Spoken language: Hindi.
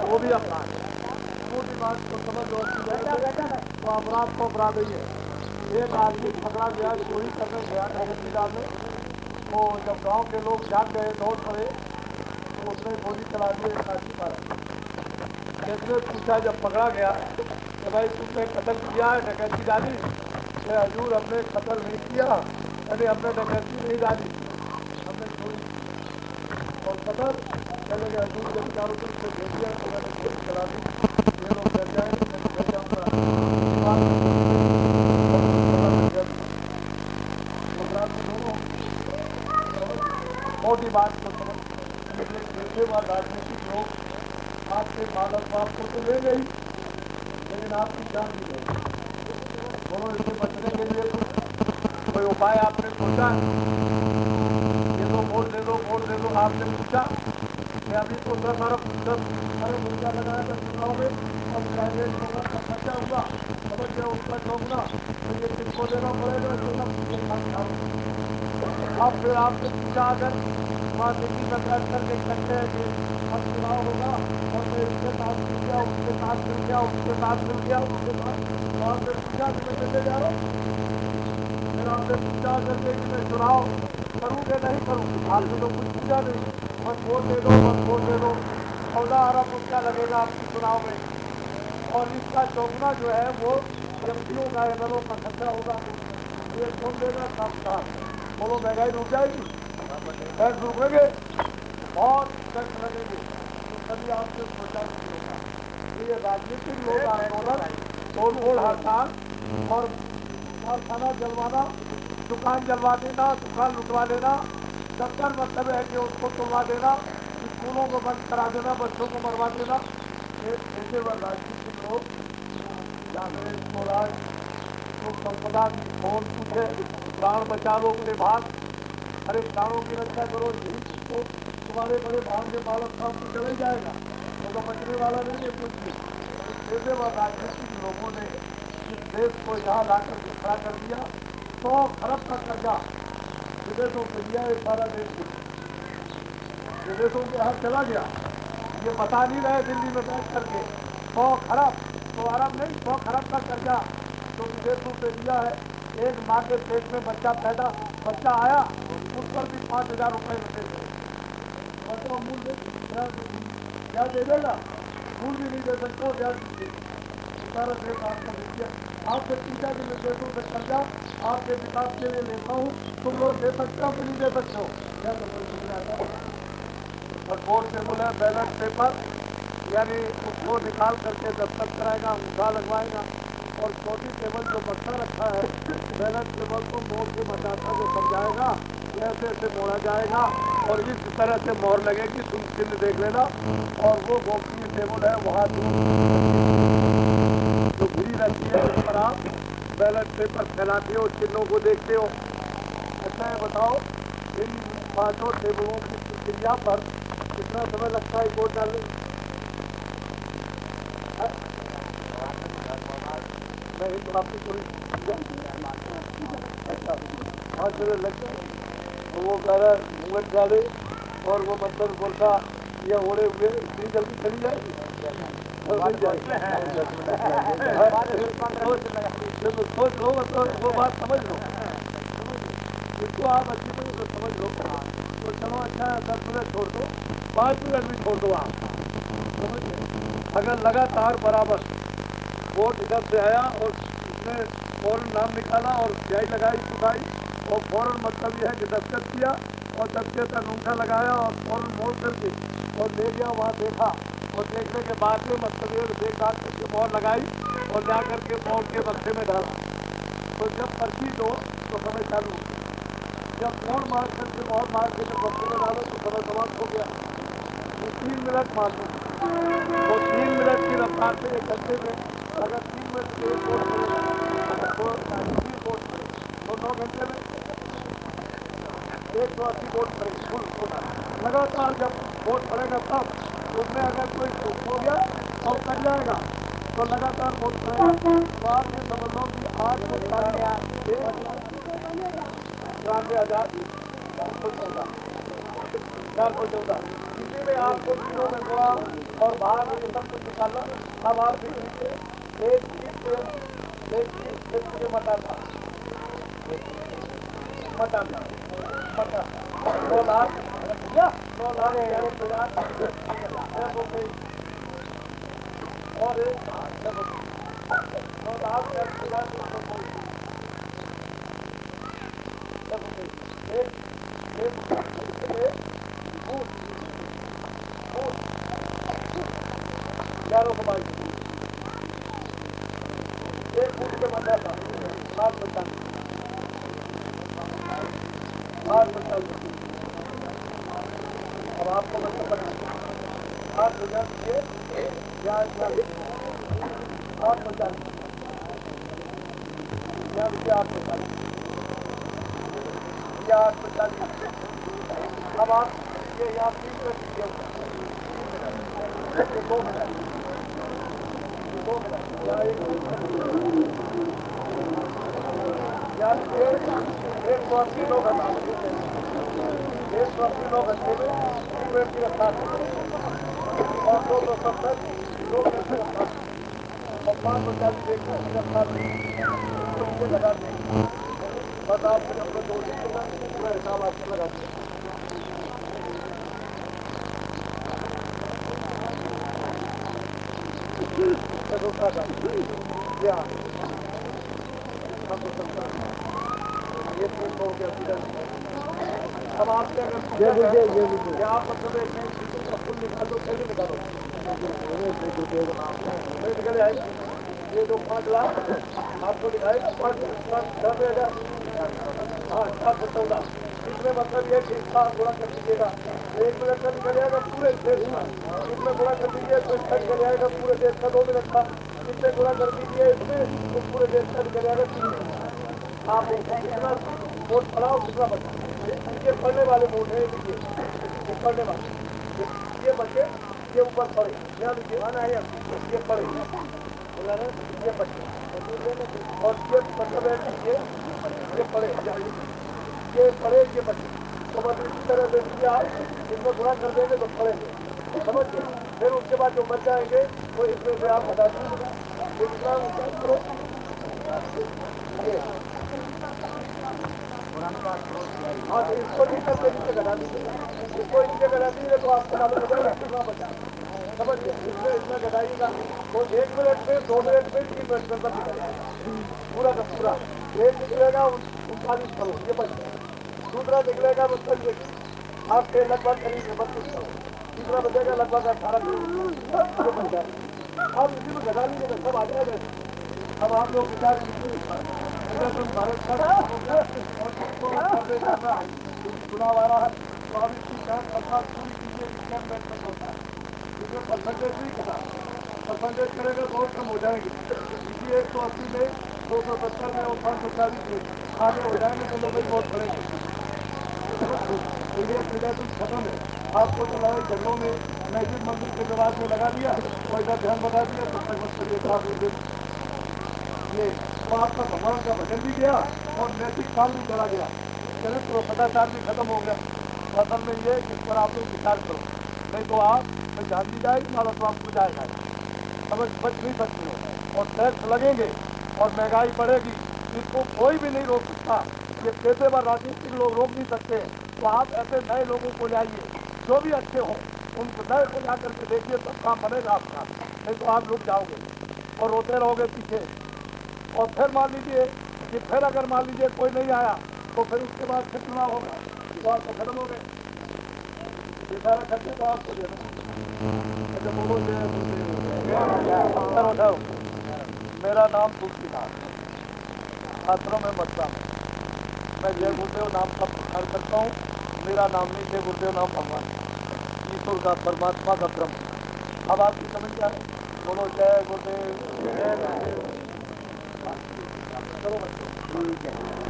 वो भी अपराध है। मोटी बात को समझ लो, तो अपराध को अपराध ही है। एक आदमी पकड़ा गया चोरी करने गया जिला में, तो जब गांव के लोग जाग गए दौड़ पड़े तो उसने गोली चला दी एक आदमी पर। जिसने पूछा जब पकड़ा गया कि भाई तुमने कत्ल किया है, डकैती डाली? कि हजूर हमने कत्ल नहीं किया, अरे हमने डकैती नहीं डाली, हमने चोरी और कत्ल चले गए। हजूर जब चारों तरफ से भेज दिया तो मैंने गोली चला दी, ये लोग डर जाए डर जाऊँगा। मोटी बात को समझ पेशेवर राजनीतिक लोग आपके मादक बाप को तो ले गई, लेकिन आपकी जान भी गई। दोनों इससे बचने के लिए कोई उपाय आपने सोचा? ये तो वोट दे दो आपने पूछा कि अभी तो 10 अरब रुपया लगाया था चुनाव में, अब प्राइवेट होगा का खर्चा हुआ, समझ गया उसका चौगुना, तो ये किसको देना पड़ेगा? अब फिर आपने पूछा अगर मार्केटिंग में बैठ करके कहते हैं कि अब चुनाव होगा और मैं इसके साथ मिल गया, उसके साथ मिल गया, उसके साथ मिल गया, उसके साथ, तो आपने पूछा कि मैं मिलने जा रहा हूँ? फिर आपने पूछा करके कि मैं चुनाव करूँगे नहीं करूँगी? आपने तो कुछ पूछा नहीं, बस वोट दे दो, बस वोट दे दो। 14 अरब रुपया लगेगा आपके चुनाव में, और इसका चौगुना जो है वो एमपीओ का एमएलओ का खर्चा होगा। ये कौन देगा? साफ बोलो, महंगाई रुक जाएगी, टैक्स रुकेंगे, बहुत टैक्स लगेंगे, तो कभी आपसे सोचा नहीं होगा। ये राजनीतिक लोग आंदोलन, तोड़ हड़ताल और कारखाना जलवाना, दुकान जलवा देना, दुकान लुटवा देना, दफ्तर मतलब है कि उसको तोड़वा देना, स्कूलों को बंद करा देना, बच्चों को मरवा देना। ये पेशेवर राजनीतिक लोग जाने स्वराज तो संपदा की कौन पूछे, प्राण बचा लो अपने भाग, अरे प्राणों की रक्षा करो, यही तो तुम्हारे बड़े भाग के बालक साहब को चले जाएगा, वो तो बचने वाला नहीं है कुछ भी। पेशेवर राजनीतिक लोगों ने इस देश को यहाँ लाकर के खड़ा कर दिया। 100 खरब का कर्जा विदेशों के लिया है, सारा देश विदेशों के यहाँ चला गया। ये बता नहीं रहे दिल्ली में बैठ करके 100 खरब, 100 अरब नहीं, 100 खरब का कर्जा तो विदेशों से लिया है। एक माँ के पेट में बच्चा आया, उस पर भी 5,000 रुपये रुपये तो मूल क्या दे देगा? मूल भी नहीं दे सकता, ब्याज सारा देश आपको दे दिया। आपसे पूछा कि मैं देशों से कर्जा आपके विकास के लिए लेता हूँ, तुम लोग दे सकते हो कि नहीं दे सकते हो? क्या और कोर्ट से बोला बैलेट पेपर, यानी उसको निकाल करके दस्तखत कराएगा, अंगूठा लगवाएगा, और छोटी टेबल जो बक्सा रखा है बैलेट पेपर को मोड़ के बताता जो समझाएगा, ऐसे ऐसे मोड़ा जाएगा और इस तरह से मोहर लगेगी, तुम चिन्ह देख लेना। और वो गोपनीय टेबल है, वहाँ जो घिरी रहती है उस पर आप बैलेट पेपर फैलाते हो, चिन्हों को देखते हो। अच्छा है, बताओ इन 5 टेबलों की प्रक्रिया पर कितना समय लगता है वोट डालने? नहीं तो आपकी पूरी अच्छा 5 मिनट लगते हैं, तो वो कह रहा है घूंघट डाले और वो मतलब गोरखा या ओढ़े हुए इतनी जल्दी चली जाएगी? सोच लो, मतलब वो बात समझ लो, इसको आप अच्छी तरह से समझ लो। तो चलो अच्छा है, 10 मिनट छोड़ दो, 5 मिनट भी छोड़ दो आप, समझ। अगर लगातार बराबर वोट इधर से आया और उसने फौरन नाम निकाला और स्याही लगाई सुखाई, और फौरन मतलब यह है कि दस्तखत किया और दस्तखत अंगूठा लगाया और फौरन मोड़ करके और ले गया, वहाँ देखा और देखने के बाद में मतलब ये देखा करके मोहर लगाई और जा करके मोड़ के बक्से में डाला। तो जब पर्ची दो तो समय चालू हो गया, जब मोड़ मार करके मोहर मार के जब बक्से में डालो तो समय समाप्त हो गया। ये 3 मिनट मान लो, तो 3 मिनट की रफ्तार से 1 घंटे में अगर 3 मिनट के वोट पड़ेगा तो 3 वोट पड़े तो 9 घंटे में 180 वोट पड़ेगी फुल। लगातार जब वोट पड़ेगा तब उसमें अगर कोई हो गया और कट जाएगा तो लगातार वोट पड़ेगा। तो आप ये समझ लो कि 8 को 94,000 414 इसी में आपको तीनों में थोड़ा और बाहर में सब कुछ निकालना। अब आप देख लीजिए, एक चीज mutton mutton mutton 9 lakh 9 lakh और 9 लाख ग्यारह को 22 एक फूट के मध्य था 8 अब आपको मतलब 8,000 ये 8,50 अब आप ये यहाँ 3 मिनट दीजिए, 2 मिनट या 1 180 लोग 180 लोग घंटे में 3 मिनट की रफ्तार और 270 2 मिनट की रफ्तार और 540 1 मिनट की रफ्तार नीचे लगा देंगे। बस आपने अपने 2 दिन पूरा हिसाब आपको लगा दिया। दूसरा काम ये 300 हो गया सीधा। अब आपसे अगर क्या आप मतलब फुल निकालो कैसे निकालो नहीं निकले आएगा। ये जो 5 लाख आपको दिखाएगा 5,10,000 हाँ 714 इसमें मतलब ये ठीक ठाक गुणा कर दीजिएगा। 1 मिनट का निकल जाएगा पूरे देश का, इसमें गुणा कर दीजिए तो इसका निकल जाएगा पूरे देश का 2 मिनट का। इसमें गुणा कर दीजिए इसमें तो पूरे देश का निकल जाएगा 3 मिनट। आप कितना वोट पढ़ाओ कितना बचा। ये पढ़ने वाले वोट है, देखिए ये पढ़ने वाले ये बच्चे ये ऊपर पढ़े यहाँ देखिए आना है ये पढ़े ये बच्चे और ये मतलब है ये पढ़े ये बच्चे। तो बस इसी तरह से आप इसमें गुणा कर देंगे तो पढ़ेंगे समझिए। फिर उसके बाद जो बच जाएंगे वो इसमें से आप बता दीजिए। हाँ तो इसको नीचे से नीचे घटा दीजिए, इसको नीचे घटा दीजिए तो आपको मालूम हो जाएगा कितना बचा। समझिए इसमें घटाइएगा तो 1 मिनट में 2 मिनट में 3 मिनट में सब निकलेगा पूरा का पूरा। एक निकलेगा 39 करोड़ ये बच जाएगा। दूसरा निकलेगा मतलब आपके लगभग करीब 32 करोड़। तीसरा बचेगा लगभग 18 करोड़ ये बच जाएगा। अब इसी में घटा लीजिएगा सब आ जाएगा। अब आप लोग विचार कीजिए भारत का चुनाव आ रहा है तो अब इसकी जांच पड़ताल पूरी कीजिए क्या बैठक होता है। इसमें परसेंटेज नहीं करा, परसेंटेज करेगा तो और कम हो जाएंगे। इसी 180 में 270 में और 540 में आगे हो जाएंगे तो लोग बहुत पड़ेंगे। तो ये फिलहाल खत्म है। आपको तो लड़ाई झगड़ों में मैजिक मंदिर के विवाद में लगा दिया वैसा ध्यान बता दिया तब तक मत करिए साहब ये तो आपका भगवान का भजन भी गया और नैतिक काम भी चला गया। चरित्र और सदाचार भी खत्म हो गया। असल में ये इस पर आप लोग विचार करो, नहीं तो आप जान दी जाएगी मालूम तो आपको जाएगा समझ बच नहीं सकती है। और टैक्स लगेंगे और महंगाई बढ़ेगी, इसको कोई भी नहीं रोक सकता। ये पेशेवर राजनीतिक लोग रोक नहीं सकते। तो आप ऐसे नए लोगों को लाइए जो भी अच्छे हों, उनको नए को ला करके देखिए तब काम बनेगा आपका। नहीं तो आप रुक जाओगे और रोते रहोगे पीछे। और फिर मान लीजिए कि फिर अगर मान लीजिए कोई नहीं आया तो फिर उसके बाद फिर चुनाव होगा तो आपको खत्म हो गए। ये सारा खर्चे तो आपको देना। मेरा नाम तुलसीदास, छात्रों में बचता हूँ। मैं जय गुरुदेव नाम का प्रचार करता हूँ। मेरा नाम नहीं जय गुरुदेव नाम भगवान ईश्वर का परमात्मा का ब्रह्म। अब आपकी समझ क्या है? बोलो जय गुरुदेव जय गुरुदेव। चलो बच्चों ठीक है।